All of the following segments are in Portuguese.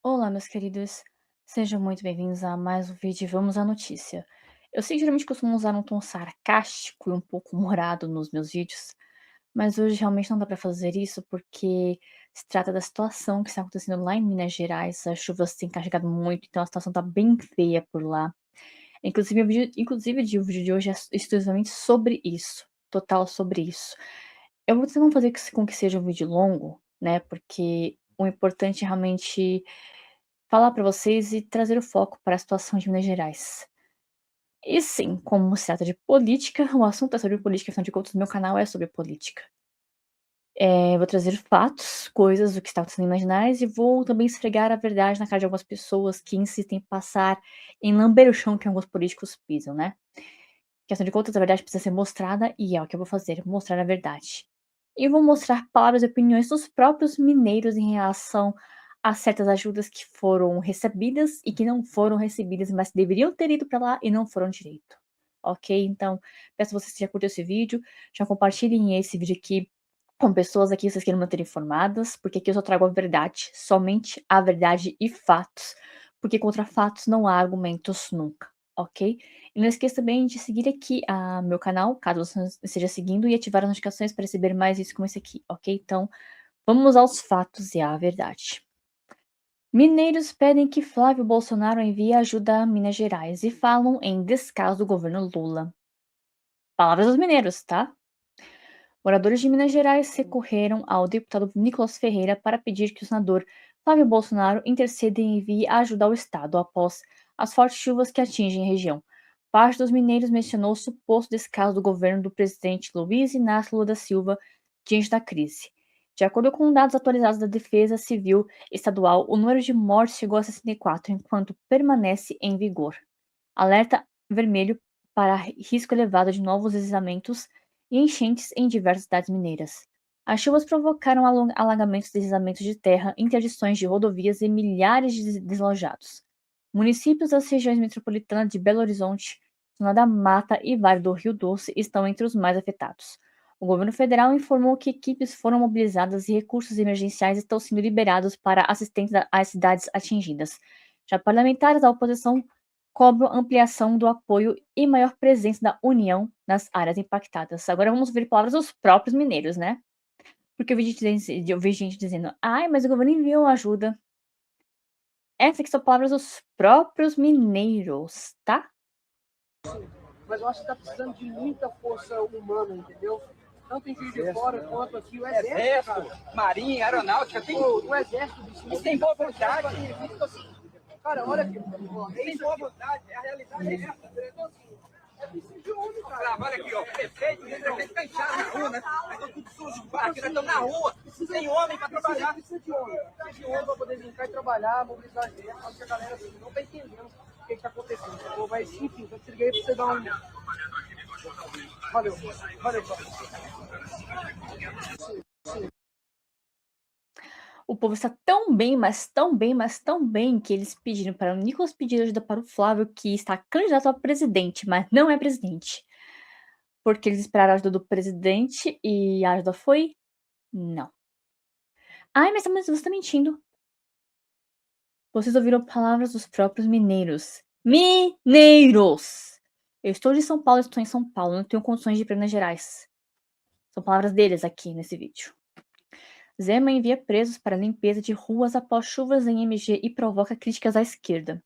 Olá, meus queridos. Sejam muito bem-vindos a mais um vídeo. Vamos à notícia. Eu sei que geralmente costumo usar um tom sarcástico e um pouco humorado nos meus vídeos, mas hoje realmente não dá para fazer isso porque se trata da situação que está acontecendo lá em Minas Gerais. As chuvas têm carregado muito, então a situação está bem feia por lá. O vídeo de hoje é exclusivamente sobre isso, total sobre isso. Eu vou tentar não fazer com que seja um vídeo longo, né? Porque o importante é realmente falar para vocês e trazer o foco para a situação de Minas Gerais. E sim, como se trata de política, o assunto é sobre política, afinal de contas, meu canal é sobre política. Vou trazer fatos, coisas, o que está acontecendo em Minas Gerais e vou também esfregar a verdade na cara de algumas pessoas que insistem em passar em lamber o chão que alguns políticos pisam, né? Que afinal de contas, a verdade precisa ser mostrada e é o que eu vou fazer, mostrar a verdade. E vou mostrar palavras e opiniões dos próprios mineiros em relação a certas ajudas que foram recebidas e que não foram recebidas, mas deveriam ter ido para lá e não foram direito. Ok? Então, peço a vocês que já curtem esse vídeo, já compartilhem esse vídeo aqui com pessoas aqui que vocês queiram manter informadas, porque aqui eu só trago a verdade, somente a verdade e fatos, porque contra fatos não há argumentos nunca, ok? E não esqueça também de seguir aqui meu canal, caso você não esteja seguindo, e ativar as notificações para receber mais vídeos como esse aqui, ok? Então, vamos aos fatos e à verdade. Mineiros pedem que Flávio Bolsonaro envie ajuda a Minas Gerais e falam em descaso do governo Lula. Palavras dos mineiros, tá? Moradores de Minas Gerais recorreram ao deputado Nicolas Ferreira para pedir que o senador Flávio Bolsonaro interceda e envie ajuda ao Estado após as fortes chuvas que atingem a região. Parte dos mineiros mencionou o suposto descaso do governo do presidente Luiz Inácio Lula da Silva diante da crise. De acordo com dados atualizados da Defesa Civil Estadual, o número de mortes chegou a 64, enquanto permanece em vigor. Alerta vermelho para risco elevado de novos deslizamentos e enchentes em diversas cidades mineiras. As chuvas provocaram alagamentos e deslizamentos de terra, interdições de rodovias e milhares de deslojados. Municípios das regiões metropolitanas de Belo Horizonte, Zona da Mata e Vale do Rio Doce estão entre os mais afetados. O governo federal informou que equipes foram mobilizadas e recursos emergenciais estão sendo liberados para assistência às cidades atingidas. Já parlamentares da oposição cobram ampliação do apoio e maior presença da União nas áreas impactadas. Agora vamos ver palavras dos próprios mineiros, né? Porque eu vi gente dizendo, ai, mas o governo enviou ajuda. Essas aqui são palavras dos próprios mineiros, tá? Mas eu acho que está precisando de muita força humana, entendeu? Tanto em Juiz de Fora quanto aqui o Exército, Marinha, Aeronáutica, tem o Exército e tem boa vontade. Cara, olha aqui, Tem boa vontade, a realidade é essa. então, assim, é preciso de homem, cara. Trabalha aqui, ó, prefeito tá inchado na rua, né? Aí tá tudo sujo, aqui nós estamos na rua, tem homem para trabalhar. Precisa de homem. Precisa de homem para poder vir cá e trabalhar, mobilizar a gente. Acho que a galera assim, não está entendendo o que está acontecendo. Então, mas, enfim, eu te liguei para você dar um... Valeu, Paulo. O povo está tão bem, mas tão bem, mas tão bem, que eles pediram para o Nicolas pedir ajuda para o Flávio, que está candidato a presidente, mas não é presidente. Porque eles esperaram a ajuda do presidente e a ajuda foi? Não. Ai, mas você está mentindo. Vocês ouviram palavras dos próprios mineiros. Mineiros! Eu estou de São Paulo, estou em São Paulo, não tenho condições de ir para Minas Gerais. São palavras deles aqui nesse vídeo. Zema envia presos para limpeza de ruas após chuvas em MG e provoca críticas à esquerda.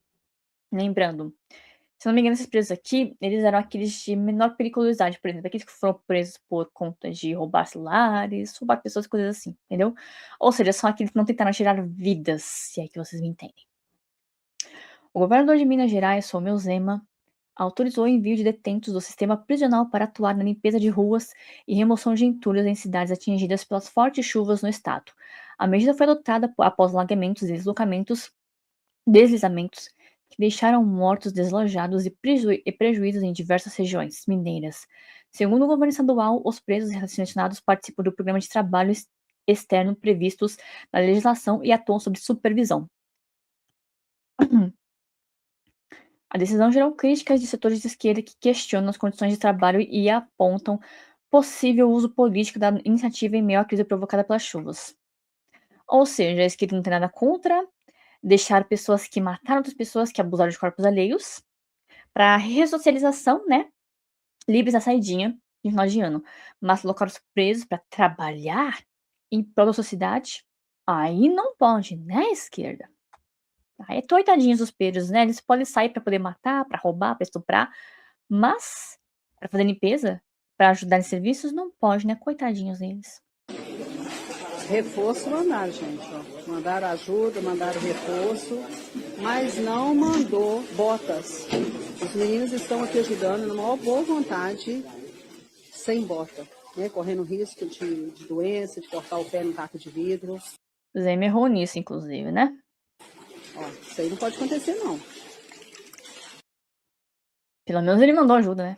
Lembrando, se não me engano, esses presos aqui, eles eram aqueles de menor periculosidade, por exemplo, aqueles que foram presos por conta de roubar celulares, roubar pessoas, coisas assim, entendeu? Ou seja, são aqueles que não tentaram tirar vidas, se é que vocês me entendem. O governador de Minas Gerais, Romeu Zema, autorizou o envio de detentos do sistema prisional para atuar na limpeza de ruas e remoção de entulhos em cidades atingidas pelas fortes chuvas no estado. A medida foi adotada após alagamentos e deslizamentos que deixaram mortos, desalojados e prejuízos em diversas regiões mineiras. Segundo o governo estadual, os presos selecionados participam do programa de trabalho externo previstos na legislação e atuam sob supervisão. A decisão gerou críticas de setores de esquerda que questionam as condições de trabalho e apontam possível uso político da iniciativa em meio à crise provocada pelas chuvas. Ou seja, a esquerda não tem nada contra, deixar pessoas que mataram outras pessoas, que abusaram de corpos alheios, para ressocialização, né, livres na saidinha de final de ano. Mas colocar os presos para trabalhar em prol da sociedade, aí não pode, né, esquerda? Aí, coitadinhos dos presos, né, eles podem sair para poder matar, para roubar, para estuprar, mas para fazer limpeza, para ajudar em serviços, não pode, né, coitadinhos deles. Reforço mandaram, gente, ó. Mandaram ajuda, mandaram reforço, mas não mandou botas. Os meninos estão aqui ajudando na maior boa vontade, sem bota, né? Correndo risco de doença, de cortar o pé no taco de vidro. O Zé me errou nisso, inclusive, né? Ó, isso aí não pode acontecer, não. Pelo menos ele mandou ajuda, né?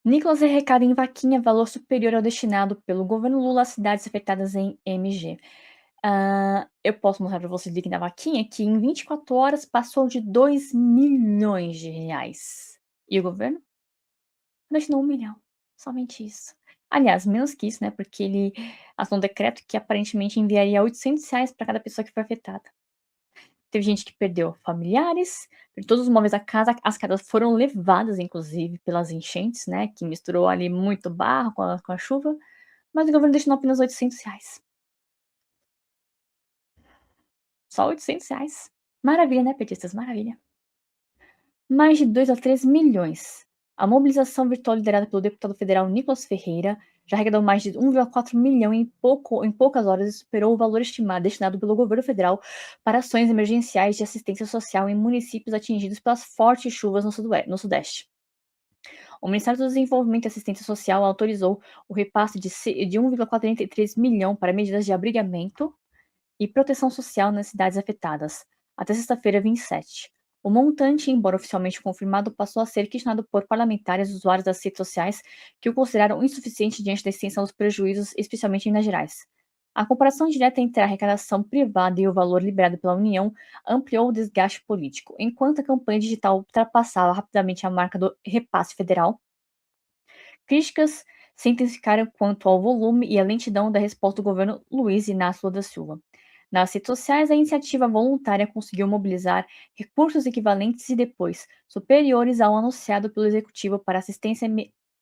Nicolas arrecada em vaquinha valor superior ao destinado pelo governo Lula às cidades afetadas em MG. Eu posso mostrar para vocês o link da vaquinha, que em 24 horas passou de 2 milhões de reais. E o governo destinou 1 milhão. Somente isso. Aliás, menos que isso, né? Porque ele assinou um decreto que aparentemente enviaria R$ 800 para cada pessoa que foi afetada. Teve gente que perdeu familiares, perdeu todos os móveis da casa, as casas foram levadas, inclusive, pelas enchentes, né? Que misturou ali muito barro com a chuva, mas o governo destinou apenas R$ 800. Só R$ 800. Maravilha, né, petistas? Maravilha. Mais de 2 a 3 milhões. A mobilização virtual liderada pelo deputado federal Nicolas Ferreira já arrecadou mais de 1,4 milhão em poucas horas e superou o valor estimado destinado pelo governo federal para ações emergenciais de assistência social em municípios atingidos pelas fortes chuvas no Sudeste. O Ministério do Desenvolvimento e Assistência Social autorizou o repasse de 1,43 milhão para medidas de abrigamento e proteção social nas cidades afetadas, até sexta-feira 27. O montante, embora oficialmente confirmado, passou a ser questionado por parlamentares e usuários das redes sociais que o consideraram insuficiente diante da extensão dos prejuízos, especialmente em Minas Gerais. A comparação direta entre a arrecadação privada e o valor liberado pela União ampliou o desgaste político. Enquanto a campanha digital ultrapassava rapidamente a marca do repasse federal, críticas se intensificaram quanto ao volume e à lentidão da resposta do governo Luiz Inácio Lula da Silva. Nas redes sociais, a iniciativa voluntária conseguiu mobilizar recursos equivalentes e depois superiores ao anunciado pelo executivo para assistência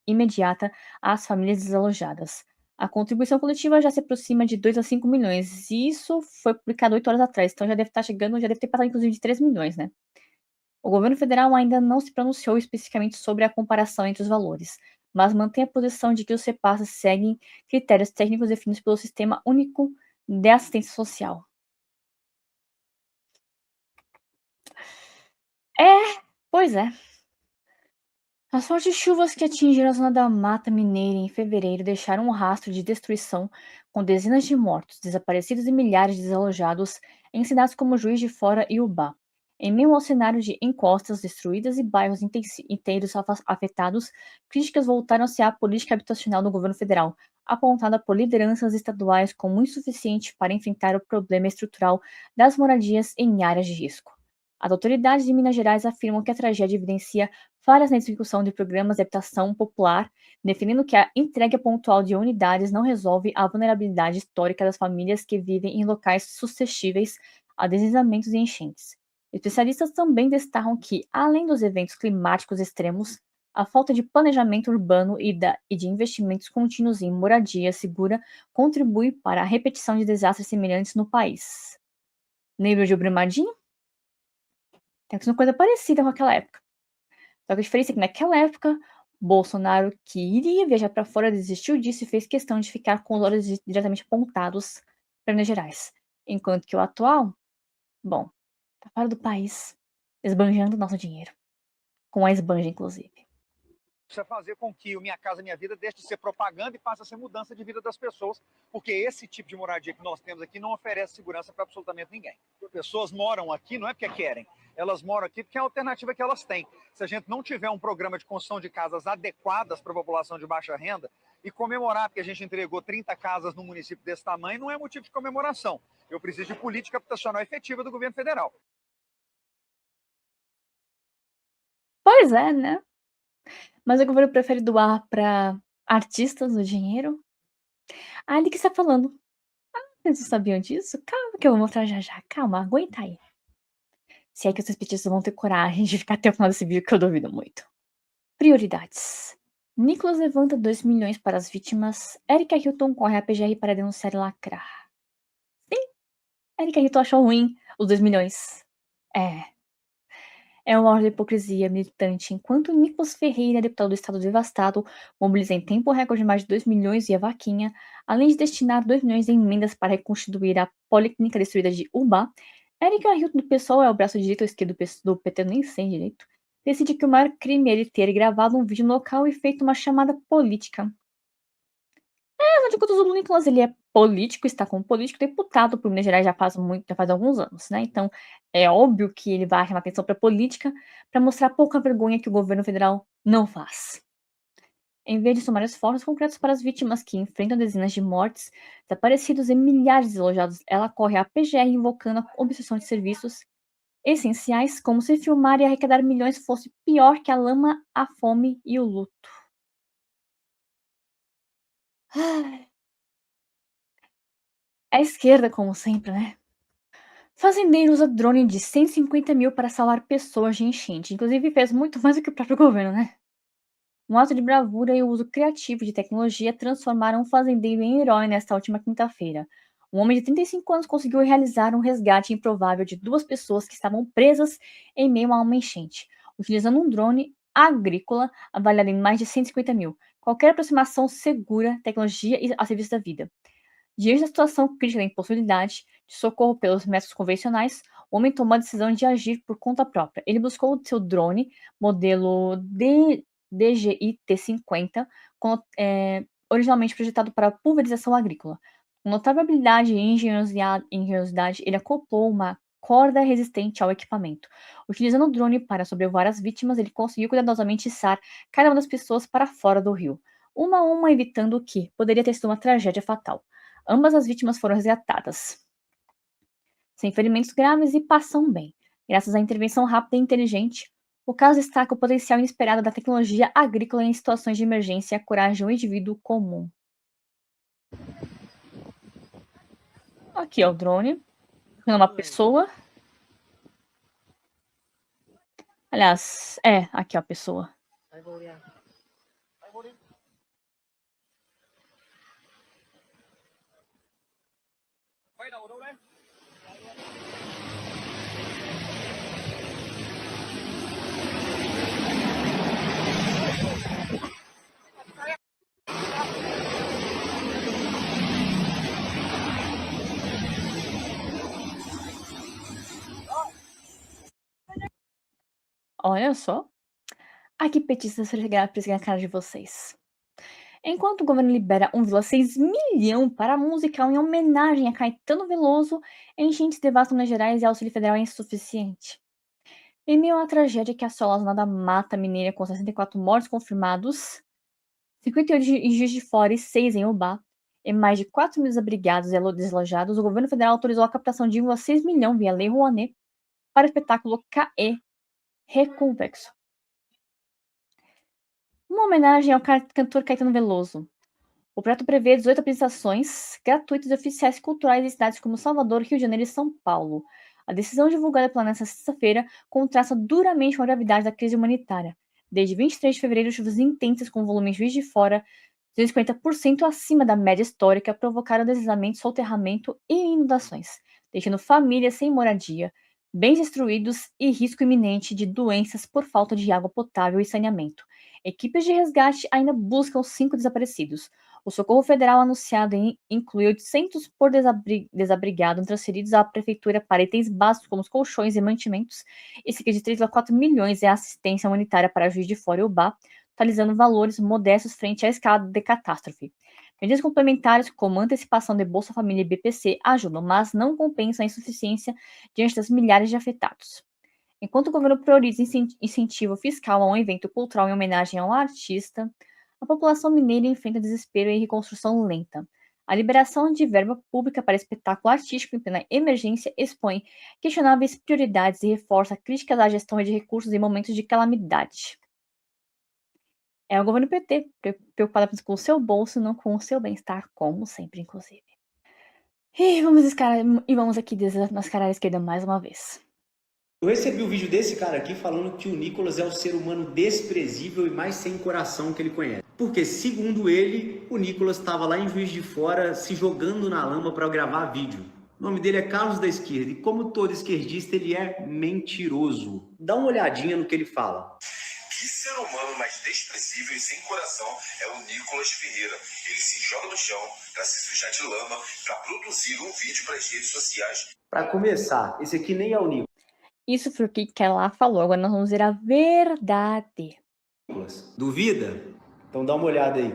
imediata às famílias desalojadas. A contribuição coletiva já se aproxima de 2 a 5 milhões, e isso foi publicado 8 horas atrás, então já deve estar chegando, já deve ter passado inclusive de 3 milhões, né? O governo federal ainda não se pronunciou especificamente sobre a comparação entre os valores, mas mantém a posição de que os repasses seguem critérios técnicos definidos pelo Sistema Único de Assistência Social. Pois é. As fortes chuvas que atingiram a zona da Mata Mineira em fevereiro deixaram um rastro de destruição, com dezenas de mortos, desaparecidos e milhares de desalojados em cidades como Juiz de Fora e Ubá. Em meio ao cenário de encostas destruídas e bairros inteiros afetados, críticas voltaram-se à política habitacional do governo federal, apontada por lideranças estaduais como insuficiente para enfrentar o problema estrutural das moradias em áreas de risco. As autoridades de Minas Gerais afirmam que a tragédia evidencia falhas na execução de programas de habitação popular, definindo que a entrega pontual de unidades não resolve a vulnerabilidade histórica das famílias que vivem em locais suscetíveis a deslizamentos e enchentes. Especialistas também destacam que, além dos eventos climáticos extremos, a falta de planejamento urbano e de investimentos contínuos em moradia segura contribui para a repetição de desastres semelhantes no país. Lembra de Brumadinho? Tem uma coisa parecida com aquela época. Só que a diferença é que naquela época, Bolsonaro, que iria viajar para fora, desistiu disso e fez questão de ficar com os olhos diretamente apontados para Minas Gerais. Enquanto que o atual, bom, tá fora do país, esbanjando nosso dinheiro. Com a esbanja, inclusive. Precisa fazer com que o Minha Casa Minha Vida deixe de ser propaganda e passe a ser mudança de vida das pessoas, porque esse tipo de moradia que nós temos aqui não oferece segurança para absolutamente ninguém. As pessoas moram aqui não é porque querem, elas moram aqui porque é a alternativa que elas têm. Se a gente não tiver um programa de construção de casas adequadas para a população de baixa renda, e comemorar porque a gente entregou 30 casas num município desse tamanho não é motivo de comemoração. Eu preciso de política habitacional efetiva do governo federal. Pois é, né? Mas o governo prefere doar para artistas o dinheiro? Ah, ele que está falando. Vocês não sabiam disso? Calma que eu vou mostrar já já. Calma, aguenta aí. Se é que os petistas vão ter coragem de ficar até o final desse vídeo, que eu duvido muito. Prioridades. Nicolas levanta 2 milhões para as vítimas. Erika Hilton corre à PGR para denunciar e lacrar. Sim, Erika Hilton achou ruim os 2 milhões. É uma hora de hipocrisia militante. Enquanto Nicolas Ferreira, deputado do estado devastado, mobiliza em tempo recorde mais de 2 milhões via vaquinha, além de destinar 2 milhões em emendas para reconstituir a policlínica destruída de Ubá, Erika Hilton do PSOL é o braço direito ou esquerdo do PT, nem sei direito, decide que o maior crime é ele ter gravado um vídeo no local e feito uma chamada política. Afinal de contas, o Nicolas, ele é político, está como político deputado por Minas Gerais já faz alguns anos, né, então é óbvio que ele vai chamar atenção pra política, para mostrar a pouca vergonha que o governo federal não faz. Em vez de somar esforços concretos para as vítimas que enfrentam dezenas de mortes, desaparecidos e milhares de desalojados, ela corre à PGR invocando a obstrução de serviços essenciais, como se filmar e arrecadar milhões fosse pior que a lama, a fome e o luto. É a esquerda, como sempre, né? Fazendeiro usa drone de 150 mil para salvar pessoas de enchente. Inclusive, fez muito mais do que o próprio governo, né? Um ato de bravura e o uso criativo de tecnologia transformaram um fazendeiro em herói nesta última quinta-feira. Um homem de 35 anos conseguiu realizar um resgate improvável de 2 pessoas que estavam presas em meio a uma enchente, utilizando um drone agrícola avaliado em mais de 150 mil. Qualquer aproximação segura, tecnologia e a serviço da vida. Diante da situação crítica da impossibilidade de socorro pelos métodos convencionais, o homem tomou a decisão de agir por conta própria. Ele buscou seu drone, modelo DJI-T50, originalmente projetado para pulverização agrícola. Com notável habilidade e engenhosidade, ele acoplou uma corda resistente ao equipamento. Utilizando o drone para sobrevoar as vítimas, ele conseguiu cuidadosamente içar cada uma das pessoas para fora do rio, uma a uma, evitando o que poderia ter sido uma tragédia fatal. Ambas as vítimas foram resgatadas, sem ferimentos graves e passam bem. Graças à intervenção rápida e inteligente, o caso destaca o potencial inesperado da tecnologia agrícola em situações de emergência e a coragem de um indivíduo comum. Aqui é o drone, é uma pessoa. Aliás, aqui é a pessoa. Quay đầu đâu đấy? Olha só. Aqui, petistas, pra esfregar a cara de vocês. Enquanto o governo libera 1,6 milhão para musical em homenagem a Caetano Veloso, enchentes devastam Minas Gerais e auxílio federal é insuficiente. Em meio à tragédia que assola a zona da Mata Mineira com 64 mortos confirmados, 58 em Juiz de Fora e 6 em Ubá, e mais de 4 mil desabrigados e desalojados, o governo federal autorizou a captação de 1,6 milhão via Lei Rouanet para o espetáculo KE Reconvexo. Uma homenagem ao cantor Caetano Veloso. O projeto prevê 18 apresentações gratuitas de oficiais culturais em cidades como Salvador, Rio de Janeiro e São Paulo. A decisão divulgada pela nesta sexta-feira contrasta duramente com a gravidade da crise humanitária. Desde 23 de fevereiro, chuvas intensas com volume em Juiz de Fora 250% acima da média histórica provocaram deslizamento, soterramento e inundações, deixando famílias sem moradia, bens destruídos e risco iminente de doenças por falta de água potável e saneamento. Equipes de resgate ainda buscam 5 desaparecidos. O Socorro Federal anunciado inclui 800 por desabrigado transferidos à prefeitura para itens básicos como os colchões e mantimentos, e cerca de 3,4 milhões é assistência humanitária para Juiz de Fora e Ubá, totalizando valores modestos frente à escala de catástrofe. Medidas complementares como antecipação de Bolsa Família e BPC ajudam, mas não compensam a insuficiência diante das milhares de afetados. Enquanto o governo prioriza incentivo fiscal a um evento cultural em homenagem a um artista, a população mineira enfrenta desespero e reconstrução lenta. A liberação de verba pública para espetáculo artístico em plena emergência expõe questionáveis prioridades e reforça críticas à gestão de recursos em momentos de calamidade. É o governo PT, preocupado apenas com o seu bolso e não com o seu bem-estar, como sempre, inclusive. E vamos aqui desmascarar a esquerda mais uma vez. Eu recebi o vídeo desse cara aqui falando que o Nicolas é o ser humano desprezível e mais sem coração que ele conhece. Porque, segundo ele, o Nicolas estava lá em Juiz de Fora se jogando na lama para gravar vídeo. O nome dele é Carlos da Esquerda e, como todo esquerdista, ele é mentiroso. Dá uma olhadinha no que ele fala. Que ser humano mais desprezível e sem coração é o Nicolas Ferreira. Ele se joga no chão para se sujar de lama para produzir um vídeo para as redes sociais. Para começar, esse aqui nem é o Nicolas. Isso foi o que ela falou. Agora nós vamos ver a verdade. Duvida? Então dá uma olhada aí.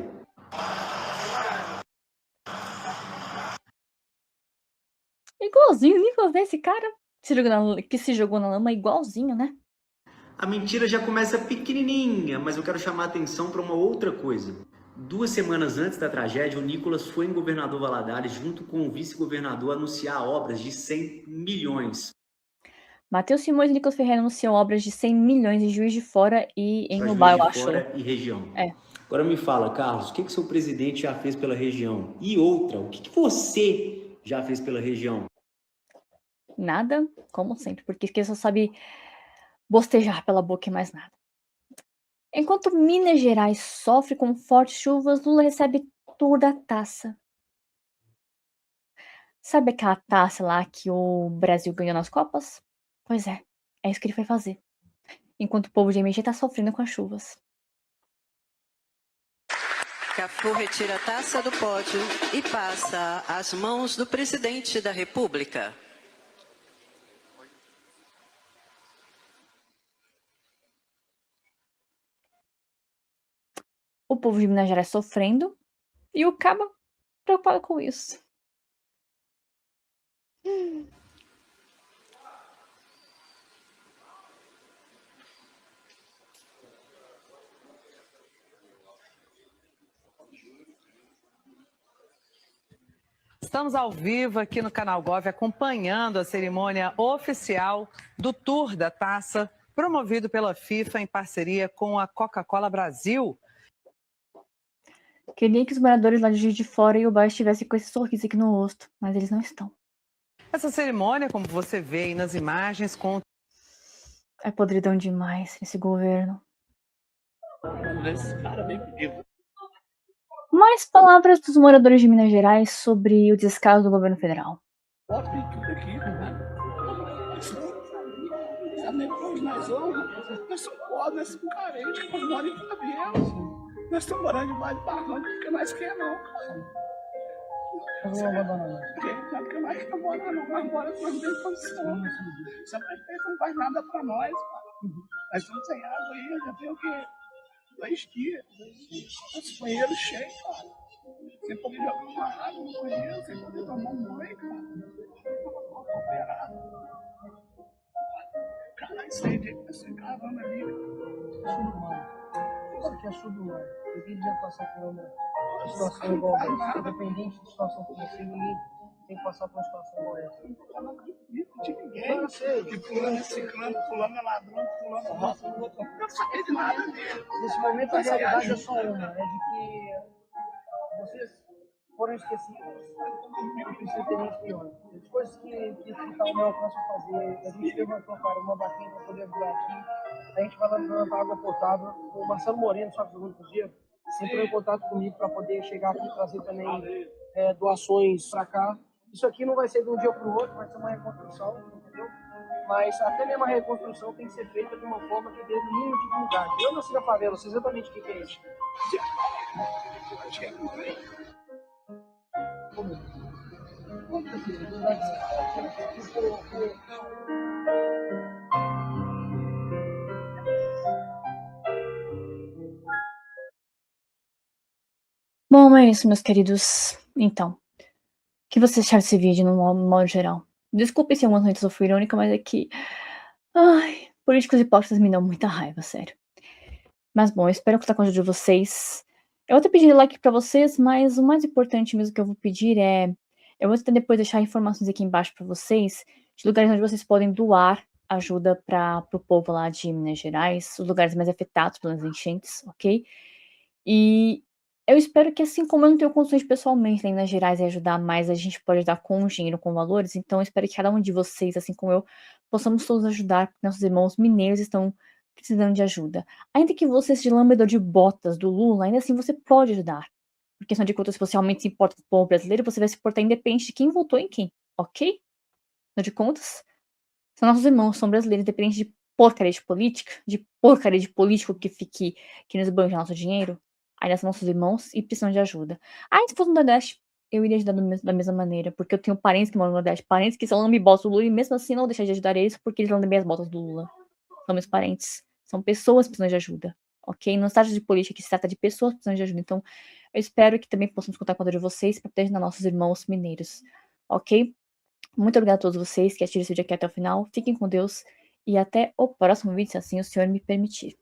Igualzinho, o Nicolas, né? Esse cara que se jogou na lama, igualzinho, né? A mentira já começa pequenininha, mas eu quero chamar a atenção para uma outra coisa. 2 semanas antes da tragédia, o Nicolas foi em Governador Valadares junto com o vice-governador anunciar obras de 100 milhões. Matheus Simões e Nicolas Ferreira anunciam obras de 100 milhões em Juiz de Fora e em Pra Ubá, eu Juiz de acho. Fora e região. É. Agora me fala, Carlos, o que seu presidente já fez pela região? E outra, o que você já fez pela região? Nada, como sempre, porque só sabe bostejar pela boca e mais nada. Enquanto Minas Gerais sofre com fortes chuvas, Lula recebe toda a taça. Sabe aquela taça lá que o Brasil ganhou nas Copas? Pois é isso que ele foi fazer. Enquanto o povo de MG tá sofrendo com as chuvas. Cafu retira a taça do pódio e passa às mãos do presidente da República. O povo de Minas Gerais sofrendo e o Caba preocupado com isso. Estamos ao vivo aqui no Canal Gov acompanhando a cerimônia oficial do Tour da Taça, promovido pela FIFA em parceria com a Coca-Cola Brasil. Queria que os moradores lá de Juiz de Fora e Ubá estivessem com esse sorriso aqui no rosto, mas eles não estão. Essa cerimônia, como você vê aí nas imagens, conta... É podridão demais esse governo. Mais palavras dos moradores de Minas Gerais sobre o descaso do governo federal. Nós somos pobres, nós somos carentes, nós moramos em favela. Nós estamos morando debaixo de barranco porque nós queremos, não, cara. Não vamos abandonar, não. Não, porque nós queremos morar, não. Nós moramos, nós não temos condição. Se a prefeita não faz nada pra nós, cara. Nós estamos sem água aí, já tem o quê? 2 dias. Os banheiros cheios, cara. Sem poder jogar uma água no banheiro, sem poder tomar um banho, cara. Operado. Cara, isso aí de essa caravana ali. Subhumano. Claro que é subhumano. Ninguém devia passar por uma situação igual essa. Independente de situação financeira, ninguém tem que passar por uma situação igual essa. Eu não acredito de ninguém. Eu sei. Que fulano é ciclano, fulano é ladrão, fulano é roça, o outro. Eu não sabia de nada dele. Nesse momento a realidade é só uma. É de que vocês foram esquecidos e precisam ter gente pior. As coisas que está ao meu alcance a fazer, a gente levantou, cara, uma vaquinha para poder ajudar aqui. A gente vai lá levantar água potável. O Marcelo Moreno, só que jogando Cruzeiro, sempre entrou em contato comigo para poder chegar aqui e trazer também doações para cá. Isso aqui não vai ser de um dia para o outro, vai ser uma reconstrução, entendeu? Mas até mesmo a reconstrução tem que ser feita de uma forma que dê o mínimo de dignidade. Eu nasci na favela, sei exatamente o que é isso. Bom, é isso, meus queridos. Então, o que vocês acharam desse vídeo no modo geral? Desculpe se algumas noites eu fui irônica, mas é que... Ai, políticos hipócritas me dão muita raiva, sério. Mas bom, eu espero que tá com a ajuda de vocês. Eu vou até pedir like pra vocês, mas o mais importante mesmo que eu vou pedir é... Eu vou até depois deixar informações aqui embaixo pra vocês, de lugares onde vocês podem doar ajuda pro povo lá de Minas Gerais, os lugares mais afetados pelas enchentes, ok? E Eu espero que, assim como eu não tenho condições pessoalmente em Minas Gerais e ajudar mais, a gente pode ajudar com dinheiro, com valores, então eu espero que cada um de vocês, assim como eu, possamos todos ajudar, porque nossos irmãos mineiros estão precisando de ajuda. Ainda que você seja lambedor de botas do Lula, ainda assim você pode ajudar. Porque, afinal de contas, se você realmente se importa com o povo brasileiro, você vai se importar independente de quem votou em quem, ok? Afinal de contas, são nossos irmãos, são brasileiros, independente de porcaria de política, de porcaria de político que nos banja nosso dinheiro, ainda são nossos irmãos e precisam de ajuda. Ah, se fosse no Nordeste, eu iria ajudar da mesma maneira, porque eu tenho parentes que moram no Nordeste, parentes que são lambe-botas do Lula, e mesmo assim não vou deixar de ajudar eles, porque eles lambem as botas do Lula. São meus parentes, são pessoas que precisam de ajuda, ok? Não se trata de política, que se trata de pessoas que precisam de ajuda. Então, eu espero que também possamos contar com a ajuda de vocês para poder ajudar nossos irmãos mineiros, ok? Muito obrigada a todos vocês que assistiram esse vídeo aqui até o final. Fiquem com Deus e até o próximo vídeo, se assim o Senhor me permitir.